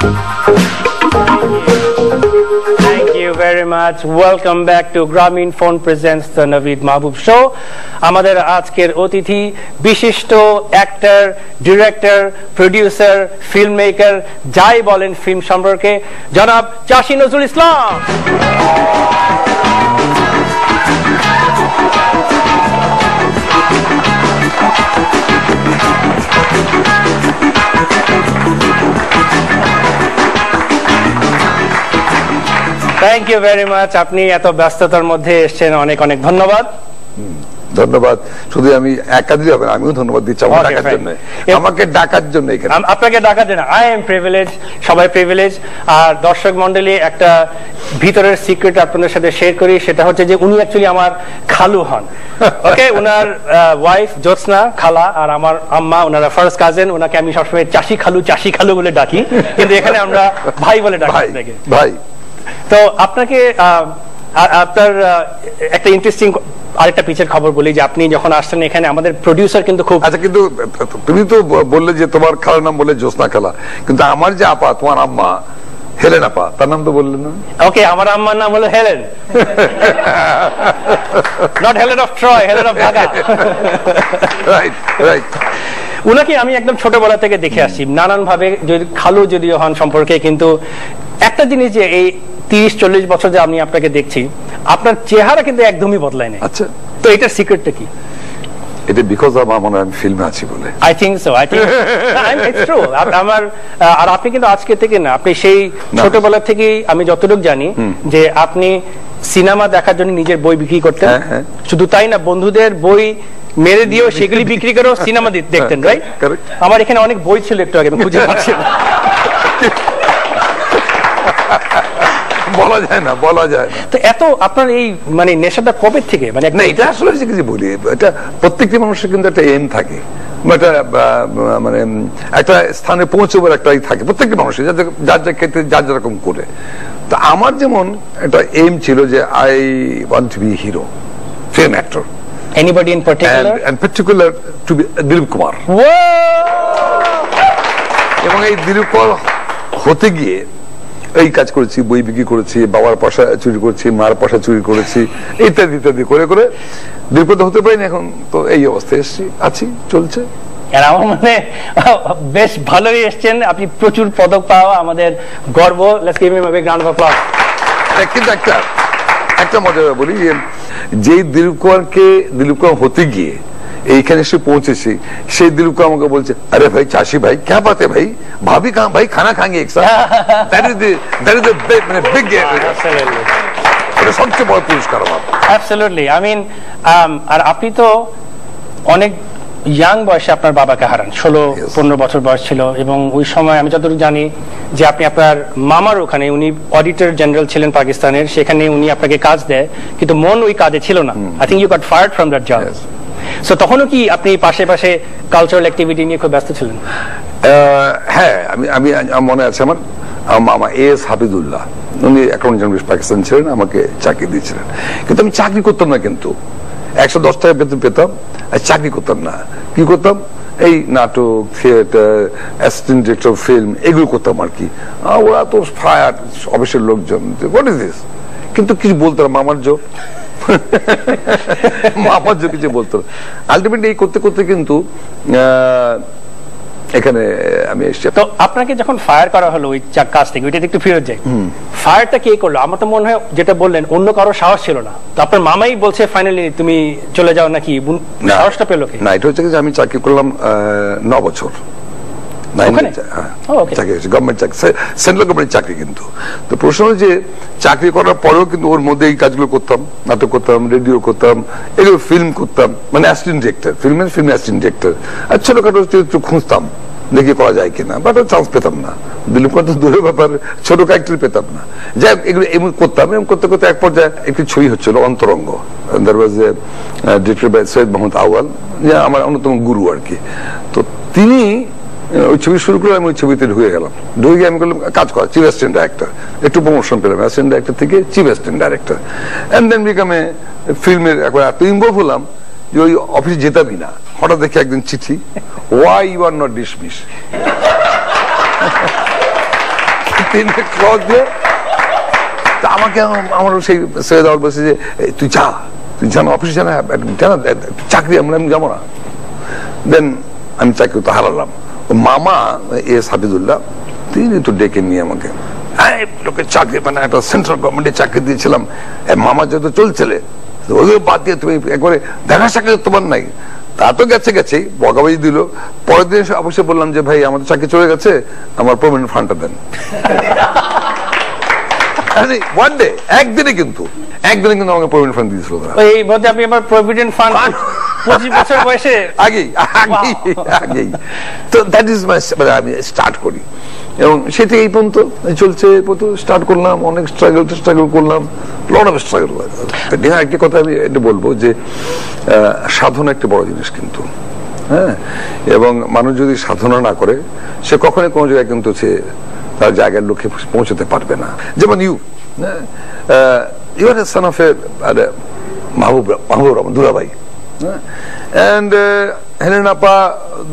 Thank you very much. Welcome back to Grameen Phone presents the Naveed Mahbub Show. আমাদের আজকের অতিথি বিশিষ্ট actor, director, producer, film maker, যাই বলেন film সম্পর্কে, জনাব Chashi Nazrul Islam. Thank you very much. আপনি এত ব্যস্ততার মধ্যে এসেছেন, অনেক অনেক ধন্যবাদ। ধন্যবাদ। শুধু আমি একা দিলে হবে না, আমিও ধন্যবাদ দিচ্ছি ডাকার জন্য, আমাকে ডাকার জন্য। আপনাকে ডাকার জন্য আই এম প্রিভিলেজ, সবাই প্রিভিলেজ। আর দর্শক মন্ডলী, একটা ভিতরের সিক্রেট আপনাদের সাথে শেয়ার করি, সেটা হচ্ছে যে উনি অ্যাকচুয়ালি আমার খালু হন। ওকে, উনার ওয়াইফ জ্যোৎস্না খালা আর আমার আম্মা ওনারা ফার্স্ট কাজিন। ওনাকে আমি সবসময় চাষি খালু বলে ডাকি, কিন্তু এখানে আমরা ভাই বলে ডাকি ভাই। তো আপনাকে আপনার একটা ইন্টারেস্টিং আরেকটা পিছের খবর বলি, যে আপনি যখন আসছেন এখানে আমাদের প্রোডিউসার কিন্তু খুব, আচ্ছা, কিন্তু তুমি তো বললে যে তোমার খালার নাম বলে জ্যোৎস্না খালা, কিন্তু আমার যে আপা, তোমার আম্মা হেলেন আপা, তার নাম তো বললেন না। ওকে, আমার আম্মার নাম হলো Helen, not Helen of Troy, Helen of Dhaka. Right right. উনাকে আমি একদম ছোটবেলা থেকে দেখে আসছি নানান ভাবে, খালু যদিও হন সম্পর্কে, কিন্তু একটা জিনিস যে এই 30-40 বছর যে আমি আপনাকে দেখছি, আপনার চেহারা কিন্তু একদমই বদলায় না। আচ্ছা, তো এটার সিক্রেটটা কি? এটা বিকজ আমার মনে হয় আমি ফিল্মে আছি বলে। I think so, I think it's true. আমার আর আপনি কিন্তু আজকে থেকে না, আপনি সেই ছোটবেলা থেকেই আমি যতটুকু জানি যে আপনি সিনেমা দেখার জন্য নিজের বই বিক্রি করতেন। শুধু তাই না, বন্ধুদের বই মেরে দিয়েও সেগুলি বিক্রি করেও সিনেমা দেখতেন, রাইট? আমার এখানে অনেক বই ছিল, একটু আগে খুঁজে পাচ্ছি না। বলা যায় না, বলা যায় না। তো এত আপনার এই মানে নেশাটা কবে থেকে? মানে এটা আসলে যে বলি, এটা প্রত্যেকটি মানুষের কিন্তু একটা এম থাকে, একটা মানে একটা স্থানে পৌঁছবার একটাই থাকে প্রত্যেকটি মানুষের, যার যার ক্ষেত্রে যার যেরকম করে। তো আমার যেমন একটা এম ছিল যে I want to be hero, film actor. Anybody in particular? And particular to be Dilip Kumar. এবং এই দিলীপ কুমার হতে গিয়ে এই কাজ করেছি, বই বিক্রি করেছি, বাবার পয়সা চুরি করেছি, মার পয়সা চুরি করেছি, ইত্যাদি ইত্যাদি করে করে দিলীপ হতে পারিনি। এখন তো এই অবস্থায় এসেছি, আছি, চলছে। আমার মানে বেশ ভালোই এসছেন আপনি, প্রচুর পদক পাওয়া আমাদের গর্ব। Let's give him a big round of applause. কিন্তু একটা মজা বলি, যে দিলীপ কুমার হতে গিয়ে এইখানে এসে পৌঁছেছি, সেই দিলীপ কুমার আমাকে বলছে, আরে ভাই চাষি ভাই, क्या बात है भाई, भाभी कहाँ भाई, खाना खाएंगे एक साथ। that is the big এটা সবচেয়ে বড় পুরস্কার আমার। অ্যাবসলিউটলি, আই মিন, আর আপনি তো অনেক ইয়াং বয়সে আপনার বাবাকে হারান, 16-15 বছর বয়স ছিল। এবং ওই সময় আমি যতটুকু জানি যে আপনি আপনার মামার ওখানে, উনি অডিটর জেনারেল ছিলেন পাকিস্তানের, সেখানে উনি আপনাকে কাজ দেয়, কিন্তু মন ওই কাজে ছিল না। I think you got fired from that job. So তখনও কি আপনি পাশে কালচারাল অ্যাক্টিভিটি নিয়ে খুব ব্যস্ত ছিলেন? হ্যাঁ, আমি মনে আছে আমার মামা এস হাফিজুল্লাহ, উনি অ্যাকাউন্ট জেনারেল পাকিস্তান ছিলেন, আমাকে চাকরি দিয়েছিলেন। কিন্তু আমি চাকরি করতাম না, কিন্তু 110 টাকা বেতন পেতাম, আর চাকরি করতাম না। কি করতাম? এই নাটক, থিয়েটার, অ্যাসিস্ট্যান্ট ডিরেক্টর ফিল্ম, এগুলো করতাম আর কি। ওরা তো ফায়ার অফিসের লোকজন, হোয়াট ইজ দিস, কিন্তু কিছু বলতো না, মামার জোর কিছু বলতো না। আলটিমেটলি এই করতে করতে কিন্তু এখানে আমি এসেছি। তো আপনাকে যখন ফায়ার করা হলো ওই কাজ থেকে, ওইটা একটু ফেরত যাই, ফায়ারটা কে করলো? আমার তো মনে হয় যেটা বললেন, অন্য কারো সাহস ছিল না, তো আপনার মামাই বলছে ফাইনালি তুমি চলে যাও, নাকি সাহসটা পেলো কে? না, এটা হচ্ছে যে আমি চাকরি করলাম 9 বছর, গভর্নমেন্ট চাকরি, সেন্ট্রাল গভর্নমেন্ট চাকরি। কিন্তু তো প্রশ্ন যে চাকরি করার পরেও কিন্তু ওর মধ্যে এই কাজগুলো করতাম, নাটক করতাম, রেডিও করতাম, এগুলো ফিল্ম করতাম, মানে assistant director, film assistant director. আর ছোটখাটো চরিত্র খুঁজতাম, দেখি করা যায় কিনা, বাট চান্স পেতাম না। দিলীপ কুমার তো দূরের ব্যাপার, ছোট ক্যারেক্টার পেতাম না। যাই হোক, এগুলো এমন করতাম, এবং করতে করতে এক পর্যায়ে একটি ছবি হচ্ছিল Antarango, that was directed by Syed Mohammad Awal, যে আমার অন্যতম গুরু আর কি। তো তিনি ওই ছবি শুরু করে আমি ওই ছবিতে ঢুকে গেলাম। ঢুকে গিয়ে আমি বললাম কাজ করা, চিফ অ্যাসিস্ট্যান্ট ডাইরেক্টর, একটু প্রমোশন পেলাম অ্যাসিস্ট্যান্ট ডাইরেক্টর থেকে chief assistant director, and then become a ফিল্মের একবার এত ইনভলভ হলাম যে ওই অফিসে যেতামই না। হঠাৎ দেখি একদিন চিঠি, why you are not dismiss. 3 cross দিয়ে আমাকে আমার সেই সৈয়দ আওয়াল বলছে যে তুই যা না অফিসে জানা চাকরি আমি যাবো না। দেন আমি চাকরি তো হারালাম। মামা এস হাফিজুল্লাহ তিনি তো ডেকে নিয়ে আমাকে লোকের চাকরি মানে একটা সেন্ট্রাল গভর্নমেন্টের চাকরি দিয়েছিলাম, মামা যেহেতু চলছিলে ওই বাদ দিয়ে তুমি একবারে দেখা সাক্ষাৎ তোমার নাই। তা তো গেছে বকাবাজি দিল। পরের দিন অবশ্যই বললাম যে ভাই আমাদের চাকরি চলে গেছে, আমার প্রভিডেন্ট ফান্ডটা দেন। একদিনে কিন্তু আমাকে প্রভিডেন্ট ফান্ড দিয়েছিল। এই মধ্যে আপনি আমার প্রভিডেন্ট ফান্ড 25 বছর বয়সে আগেই তো দ্যাট ইজ মাই, আমি স্টার্ট করি এবং সেটা এই পর্যন্ত চলছে। স্টার্ট করলাম, অনেক স্ট্রাগল করলাম, লট অফ স্ট্রাগল। একটা কথা আমি এটা বলবো যে সাধনা একটা বড় জিনিস কিন্তু, হ্যাঁ, এবং মানুষ যদি সাধনা না করে সে কখনোই কোনো জায়গায় কিন্তু সে তার জায়গার লক্ষ্যে পৌঁছতে পারবে না। যেমন you are a son of a Mahbub Rahman দুলাভাই, এন্ড হেলেন আপা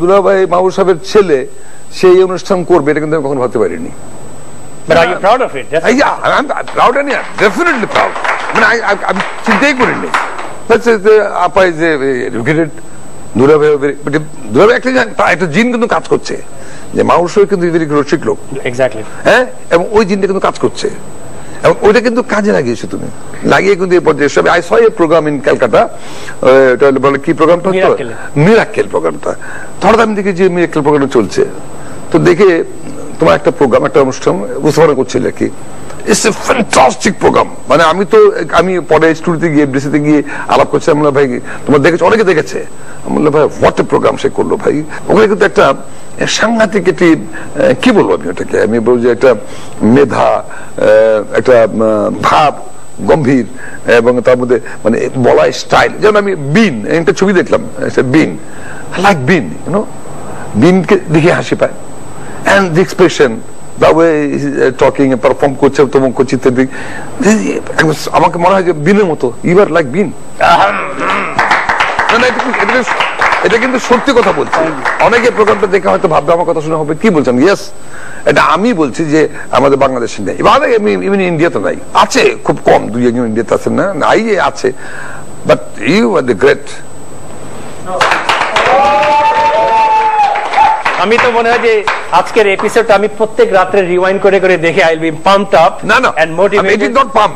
দুলাভাই মাহবুব সাহেবের ছেলে, সেই অনুষ্ঠান করবে এটা কিন্তু আমি কখনো ভাবতে পারিনি। But are you proud of it? Yeah, I'm proud and yeah, definitely proud. I mean, আমি চিন্তাই করিনি। আপা ইজ এডুকেটেড, দুলাভাই একটা জিন কিন্তু কাজ করছে যে মাহবুব সাহেব কিন্তু রসিক লোক, এক্স্যাক্টলি, হ্যাঁ, এবং ওই জিনটা কিন্তু কাজ করছে এবং ওইটা কিন্তু কাজে লাগিয়েছো তুমি, লাগিয়ে কিন্তু এই পর্যায়ে সব। I saw a program in Calcutta, বলে কি প্রোগ্রামটা হতো, মিরাক্কেল প্রোগ্রামটা। হঠাৎ আমি দেখি যে মিরাক্কেল প্রোগ্রামটা চলছে, তো দেখে তোমার একটা প্রোগ্রাম, একটা অনুষ্ঠান উপস্থাপনা করছিল কি, ইটস এ ফ্যান্টাস্টিক প্রোগ্রাম। মানে আমি পরে স্টুডিওতে গিয়ে এফডিসিতে গিয়ে আলাপ করছি, আমি বললাম ভাই তোমার দেখেছো, অনেকে দেখেছে, আমি বললাম ভাই হোয়াট এ প্রোগ্রাম সে করলো ভাই। ওখানে কিন্তু একটা সাংঘাতিক একটি কি বলবো আমি ওটাকে, আমি বলবো যে একটা মেধা, একটা ভাব গম্ভীর, এবং তার মধ্যে মানে বলা স্টাইল। যেমন আমি একটা ছবি দেখলাম, লাইক বিনকে দেখে হাসি পায়, and the expression, the way talking and perform করছে, তমক করছে ইত্যাদি, আমাকে মনে হয় যে বিনের মতো, you are like বিন। এটা কিন্তু সত্যি কথা বলছি। অনেকে প্রোগ্রামটা দেখে হয়তো ভাববে আমার কথা শুনে হবে কি বলছেন, ইয়েস এটা আমি বলছি যে আমাদের বাংলাদেশে নেই, ইভেন ইন্ডিয়াতে নাই, আছে খুব কম, 2-1 ইন্ডিয়াতে আছেন না, নাই আছে, but you are the great. আমি তো মনে হয় যে আজকের এপিসোডটা আমি প্রত্যেক রাতে রিওয়াইন্ড করে করে দেখে I'll be pumped up and motivated. It is not pump.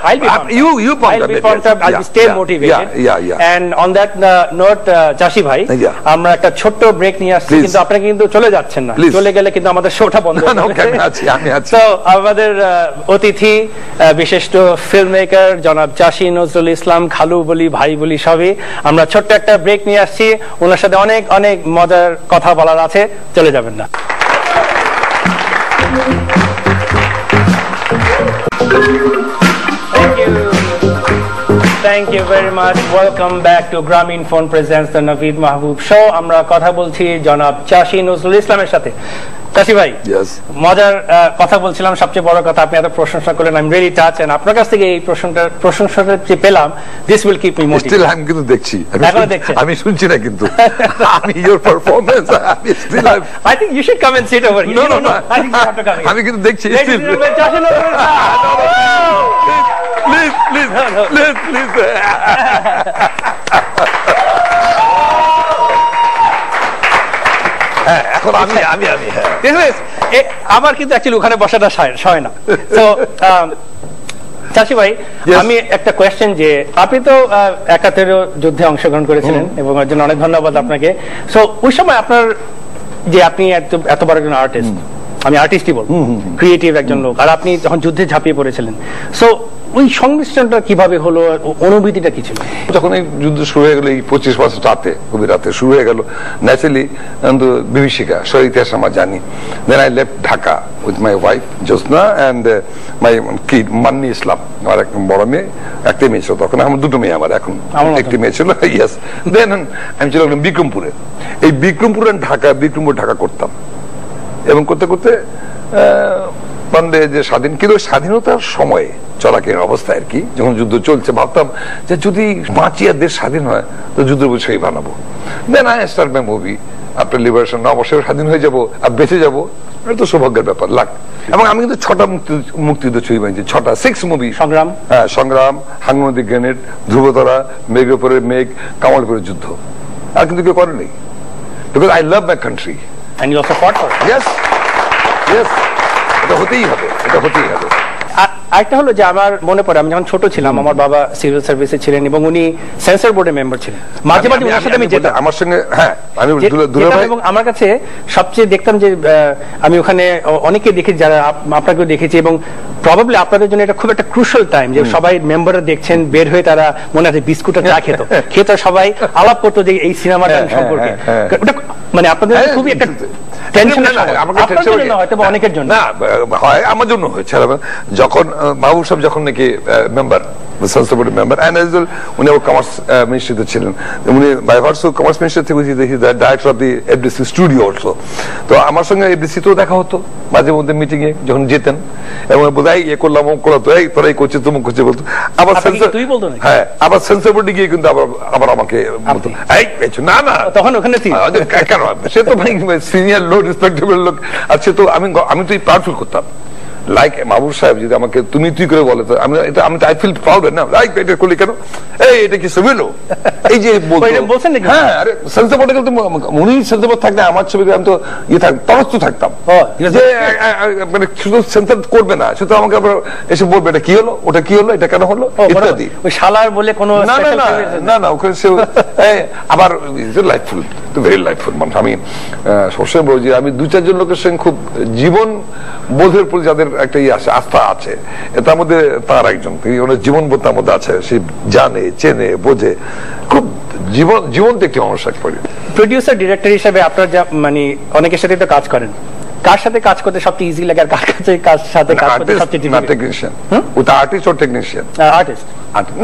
I'll be pumped up. I'll stay motivated. And on that note, চাষি ভাই, আমরা একটা ছোট্ট ব্রেক নিয়ে আসছি, কিন্তু আপনারা কিন্তু চলে যাচ্ছেন না, চলে গেলে কিন্তু আমাদের শোটা বন্ধ হয়ে যাবে। তো আমাদের অতিথি বিশিষ্ট ফিল্ম মেকার জনাব চাষি নজরুল ইসলাম, খালু বলি ভাই বলি সবই, আমরা ছোট্ট একটা ব্রেক নিয়ে আসছি, ওনার সাথে অনেক অনেক মজার কথা বলার আছে, চলে যাবেন না। Thank you very much. Welcome back to Grameenphone presents the Naveed Mahboob Show. আমরা কথা বলছি জনাব চাষি নজরুল ইসলামের সাথে। চাষি ভাই, মজার কথা বলছিলাম, সবচেয়ে বড় কথা আপনি এত প্রশংসা করলেন, I am really touch, and আপনার কাছ থেকে এই প্রশংসাটা যে পেলাম, this will keep me motivated. Still আমি কিন্তু দেখছি, এখনো দেখছেন, আমি শুনছি না কিন্তু আমি ইওর পারফরম্যান্স, আমি still I think you should come and sit over here. No, I think you have to come. আমি কিন্তু দেখছি স্টিল। চাষি নজরুল প্লিজ এখন আমি আমার কিন্তু অ্যাকচুয়ালি ওখানে বসাটা সয় না। তো চাষি ভাই, আমি একটা কোয়েশ্চেন, যে আপনি তো ৭১ যুদ্ধে অংশগ্রহণ করেছিলেন এবং এর জন্য অনেক ধন্যবাদ আপনাকে। সো ওই সময় আপনার যে আপনি এত বড় একজন আর্টিস্ট, আমি আর্টিস্টই বলবো, ক্রিয়েটিভ একজন লোক, আর আপনি যখন যুদ্ধে ঝাঁপিয়ে পড়েছিলেন, সো ওই সংমিশ্রণটা কিভাবে হলো, অনুভূতিটা কি ছিল? যখন এই যুদ্ধ শুরু হয়ে গেল, এই 25 বছর রাতে, খুবই রাতে শুরু হয়ে গেল, ন্যাচারালি বিভীষিকা সব ইতিহাস আমরা জানি। Then I left Dhaka with my wife Josna and my kid Manni Islam, আমার এক বড় মেয়ে, একটা মেয়ে ছিল তখন, আমার দুটো মেয়ে, আমার এখন একটি মেয়ে ছিল, ইয়েস। দেন আমি চলে গেলাম বিক্রমপুরে। এই বিক্রমপুর ঢাকা করতাম, এবং করতে করতে পান্ডে যে স্বাধীন, কিন্তু স্বাধীনতার সময় চলাকালীন অবস্থায় আর কি, যখন যুদ্ধ চলছে, ভাবতাম যে যদি বাঁচিয়ে দেশ স্বাধীন হয় তো যুদ্ধ বিষয় বানাবো। Then I start my movie after liberation. অবশ্যই স্বাধীন হয়ে যাবো আর বেঁচে যাবো, এটা তো সৌভাগ্যের ব্যাপার, লাখ। এবং আমি কিন্তু 6টা মুক্তিযুদ্ধ ছবি বানিয়েছি, 6টা 6 মুভি। সংগ্রাম, হ্যাঁ, সংগ্রাম, হাঙ্গনদী গ্রেনেড, ধ্রুবতারা, মেঘের উপরে মেঘ, কামালপুরের যুদ্ধ। আর কিন্তু কেউ করেনি, because I love my country. and you also fought for it. Yes, yes, এটা হতেই হবে, এটা হতেই হবে। আরেকটা হলো যে আমার মনে পড়ে, আমি যখন ছোট ছিলাম, আমার বাবা সিভিল সার্ভিসে ছিলেন এবং উনি সেন্সর বোর্ডের মেম্বার ছিলেন। মাঝে মাঝে ওনার সাথে আমি যেতাম, আমার সঙ্গে, হ্যাঁ, আমি দুলাভাই, এবং আমার কাছে সবচেয়ে দেখতাম যে আমি ওখানে অনেকে দেখি, যারা আপনাকেও দেখেছি, এবং প্রবাবলি আপনাদের জন্য এটা খুব একটা ক্রুশাল টাইম, যে সবাই মেম্বাররা দেখছেন, বের হয়ে তারা মনে আছে বিস্কুটের চা খেত সবাই আলাপ করতো যে এই সিনেমাটা সম্পর্কে। ওটা মানে আপনাদের খুবই একটা অনেকের জন্য, হয় আমার জন্য হয়েছে। যখন মাহবুব সাহেব যখন নাকি মেম্বার, সেন্সর বোর্ডের মেম্বার, উনি কমার্স মিনিস্ট্রিতে ছিলেন, উনি বাই ভার্স কমার্স মিনিস্ট্রি থেকে director of the FDC studio also. তো আমার সঙ্গে এফডিসিতেও দেখা হতো মাঝে মধ্যে মিটিং এ যখন যেতেন, এবং বোধহয় এ করলাম ও করলাম, তো এই তোরা এই করছিস তুমুক করছিস বলতো। আবার হ্যাঁ, আবার সেন্সর বোর্ডে গিয়ে কিন্তু আবার আমাকে বলতো এই না না, তখন ওখানে কেন, সে তো ভাই সিনিয়র লোক, রেসপেক্টেবল লোক, আর সে তো আমি তো প্রাউডফুল করতাম। লাইক মাহবুব সাহেব যদি আমাকে তুমি তুই করে বলে, তো আমি আই ফিল প্রাউড না, লাইক এটা করলি কেন, এই এটা কি সিভিল, এই যে বলছেন নাকি। হ্যাঁ, আরে সেন্সর বোর্ডে কিন্তু উনি সেন্সর বোর্ড থাকলে আমার ছবি আমি তো ইয়ে থাকতাম, তরস্ত থাকতাম, যে মানে শুধু সেন্সর করবে না, শুধু আমাকে এসে বলবে এটা কি হলো, ওটা কি হলো, এটা কেন হলো ইত্যাদি। ওই শালার বলে কোনো না না না না, ওখানে সে আবার লাইফফুল, ভেরি লাইফফুল মানুষ। আমি সবসময় বলি যে আমি 2-4 জন লোকের সঙ্গে খুব জীবন বোধের প্রতি যাদের একটা আস্থা আছে, তার মধ্যে তার একজন, ওনার জীবন বোধ তার মধ্যে আছে, সে জানে, চেনে, বোঝে, খুব জীবন্ত একটি মানুষ। প্রোডিউসার ডিরেক্টর হিসেবে আপনার যা মানে অনেকের সাথে তো কাজ করেন, কার সাথে কাজ করতে সবচেয়ে ইজি লাগে, আর কার সাথে কাজ করতে সবচেয়ে ডিফিকাল্ট? টেকনিশিয়ান, ওটা আর্টিস্ট ও টেকনিশিয়ান। আর্টিস্ট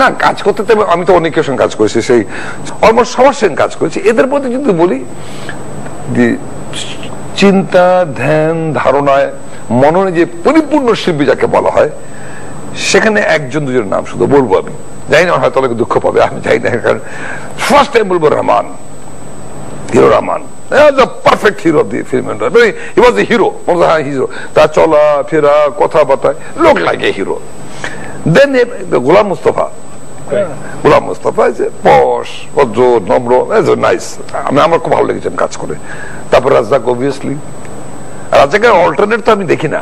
না, কাজ করতে আমি তো অনেকের সঙ্গে কাজ করেছি, সেই অলমোস্ট সবার সঙ্গে কাজ করেছি। এদের মধ্যে যদি বলি চিন্তা, ধ্যান, ধারণায়, মননে যে পরিপূর্ণ শিল্পী যাকে বলা হয়, সেখানে 1-2 নাম শুধু বলবো, আমি জানি না হয়তো অনেকে দুঃখ পাবে, আমি জানি না, কারণ ফার্স্ট টাইম বলবো Rahman, hero Rahman, perfect hero of the film industry. He was A hero, hero, তার চলা ফেরা, কথাবার্তা, লোক লাগে হিরো। দেন গোলাম মুস্তফা, গোলাম মুস্তফা পশ, ভদ্র, নম্র, নাইস, আমার খুব ভালো লেগেছে কাজ করে। তারপর রাজ্জাক, অবভিয়াসলি। রাজ্জাকের অল্টারনেট তো আমি দেখি না,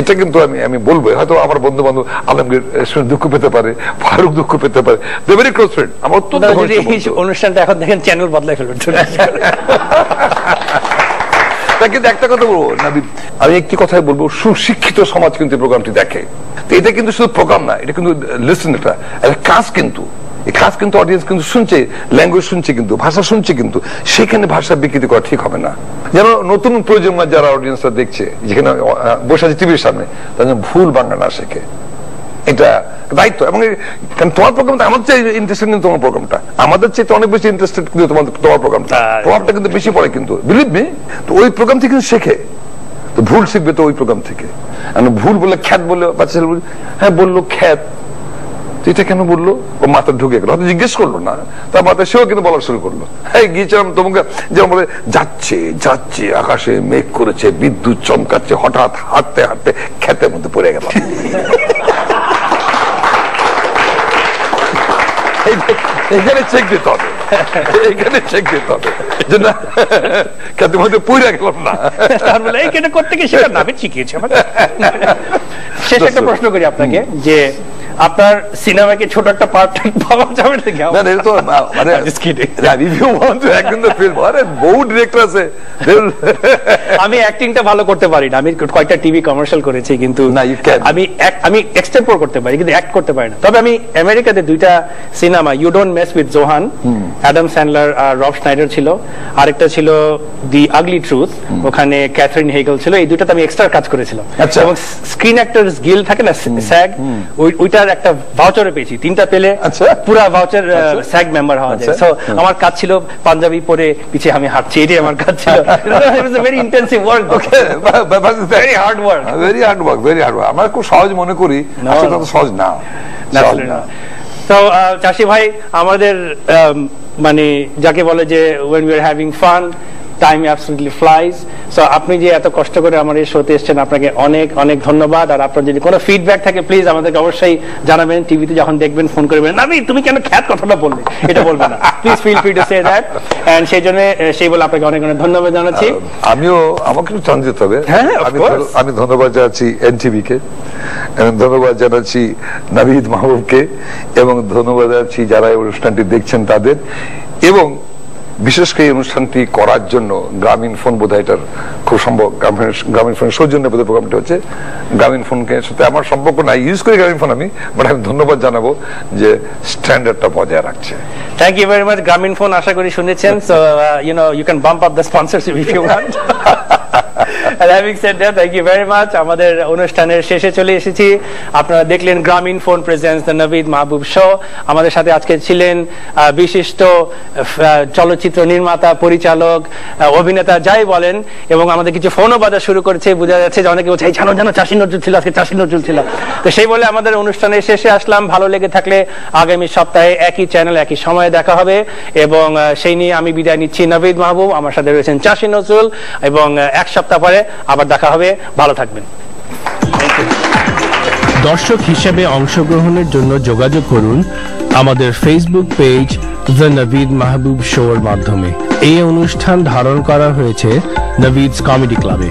এটা কিন্তু আমি বলবো, হয়তো আমার বন্ধু বান্ধব আলমগীর দুঃখ পেতে পারে, ফারুক দুঃখ পেতে পারে, ভেরি ক্লোজ ফ্রেন্ড আমার। অনুষ্ঠানটা এখন দেখেন চ্যানেল বদলাই ফেলবেন। কিন্তু একটা কথা বলবো, আমি একটি কথাই বলবো, সুশিক্ষিত সমাজ কিন্তু প্রোগ্রামটি দেখে। তো এটা কিন্তু শুধু প্রোগ্রাম না, এটা কিন্তু লিসন, এটা কাজ, কিন্তু এই কাজ কিন্তু অডিয়েন্স কিন্তু শুনছে, ল্যাঙ্গুয়েজ শুনছে, কিন্তু ভাষা শুনছে, কিন্তু সেখানে ভাষা বিকৃতি করা ঠিক হবে না। যেন নতুন প্রজন্মের যারা অডিয়েন্সরা দেখছে, যেখানে বসে আছে টিভির সামনে, তাদের ভুল বাংলা না শেখে, এটা দায়িত্ব। এবং তোমার প্রোগ্রামটা আমার চেয়ে ইন্টারেস্টেড, কিন্তু তোমার প্রোগ্রামটা আমাদের চেয়ে অনেক বেশি ইন্টারেস্টেড, কিন্তু তোমার প্রোগ্রামটা প্রভাবটা কিন্তু বেশি পড়ে, কিন্তু বিলিভ মি। তো ওই প্রোগ্রাম থেকে শেখে, তো ভুল শিখবে তো ওই প্রোগ্রাম থেকে। ভুল বলে খ্যাত বলে বাচ্চা, হ্যাঁ বললো খ্যাত, এটা কেন বললো, ও মাথা ঢুকে গেল, হয়তো জিজ্ঞেস করলো না, তার মাথায় সেও কিন্তু বলা শুরু করলো, হ্যাঁ গিয়েছিলাম তোমাকে, যেমন বলে যাচ্ছে যাচ্ছে আকাশে মেঘ করেছে, বিদ্যুৎ চমকাচ্ছে, হঠাৎ হাঁটতে হাঁটতে ক্ষেতের মধ্যে পড়ে গেলাম। এখানে চেক দিতে হবে, এখানে চেক দিতে হবে, যে না ক্ষেতের মধ্যে পড়ে গেলাম না, বলে এইখানে করতে গিয়ে সেটা নামে শিখিয়েছে। শেষ একটা প্রশ্ন করি আপনাকে, যে আপনার সিনেমাকে ছোট একটা পার্ট পাওয়া যাবে নাকি? না, এটা তো মানে রিভিউ ওয়ান টু একদম তো ফিল্ম, আরে বহু ডিরেক্টর আছে। আমি অ্যাক্টিংটা ভালো করতে পারি না, আমি কয়েকটা টিভি কমার্শিয়াল করেছি, কিন্তু আমি এক্সটেম্পোর করতে পারি, কিন্তু অ্যাক্ট করতে পারি না। তবে আমি আমেরিকাতে 2টা cinema, you don't mess with Zohan, Adam Sandler আর রব স্নাইডার ছিল, আরেকটা ছিল দি আগলি ট্রুথ, ওখানে ক্যাথরিন হেগেল ছিল, এই 2টাতে আমি এক্সট্রা কাজ করেছিলাম। এবং স্ক্রিন অ্যাক্টরস গিল্ড থাকে না, স্যাগ, ওইটা 3টার একটা ভাউচারে পেয়েছি, 3টা পেলে আচ্ছা। পুরা ভাউচার স্যাগ মেম্বার হওয়া যায়। সো আমার কাজ ছিল পাঞ্জাবি পরে পিছে আমি হাঁটছি, এটাই আমার কাজ ছিল। It was a very intensive work, very hard work, very hard work, very hard work. আমরা খুব সহজ মনে করি, আসলে তত সহজ না। তো চাষি ভাই, আমাদের মানে যাকে বলে যে when we are having fun, time absolutely flies. So আপনি যে এত কষ্ট করে আমার এই শোতে এসেছেন, আপনাকে অনেক অনেক ধন্যবাদ। আর আপনার যদি কোনো ফিডব্যাক থাকে প্লিজ আমাদেরকে অবশ্যই জানাবেন। টিভিতে যখন দেখবেন ফোন করবেন, নাবি তুমি কেন খ্যাত কথাটা বললে, এটা বলবেন না, please feel free to say that. And সেই জন্য সেই বলে আপনাকে অনেক অনেক ধন্যবাদ জানাচ্ছি। আমাকে একটু চান্স দিতে হবে। হ্যাঁ, আমি ধন্যবাদ জানাচ্ছি এনটিভি কে, এবং ধন্যবাদ জানাচ্ছি নাভিদ মাহবুবকে, এবং ধন্যবাদ জানাচ্ছি যারা এই অনুষ্ঠানটি দেখছেন তাদের, এবং বিশেষ করে এই অনুষ্ঠানটি করার জন্য গ্রামীণ ফোন বোধহয় এটার খুব সম্ভব, গ্রামীণ ফোনের সৌজন্যে বোধহয় প্রোগ্রামটি হচ্ছে। গ্রামীণ ফোনকে সাথে আমার সম্পর্ক নাই, ইউজ করি গ্রামীণ ফোন আমি, বাট আমি ধন্যবাদ জানাবো যে স্ট্যান্ডার্ডটা বজায় রাখছে। Thank you very much. Grameenphone আশা করি শুনেছেন। So you can bump up the sponsorship if you want. And having said that, thank you very much. আমাদের অনুষ্ঠানের শেষে চলে এসেছি। আপনারা দেখলেন Grameenphone presents the Naveed Mahbub show. আমাদের সাথে আজকে ছিলেন বিশিষ্ট চলচ্চিত্র নির্মাতা, পরিচালক, অভিনেতা, যাই বলেন, এবং আমাদের কিছু ফোনও বাজা শুরু করেছে। বোঝা যাচ্ছে যে অনেকে বলছে জানো চাষী নজরুল ছিল, আজকে চাষী নজরুল ছিল। তো সেই বলে আমাদের অনুষ্ঠানের শেষে আসলাম। ভালো লেগে থাকলে আগামী সপ্তাহে একই চ্যানেল একই সময়ে দেখা হবে, এবং সেই নিয়ে আমি বিদায় নিচ্ছি। নাভিদ মাহবুব, আমার সাথে রয়েছেন চাষী নজরুল, এবং এক সপ্তাহ পরে আবার দেখা হবে। ভালো থাকবেন। দর্শক হিসেবে অংশগ্রহণের জন্য যোগাযোগ করুন আমাদের ফেসবুক পেজ দ্য নাভিদ মাহবুব শোর মাধ্যমে। এই অনুষ্ঠান ধারণ করা হয়েছে নাভিদস কমেডি ক্লাবে।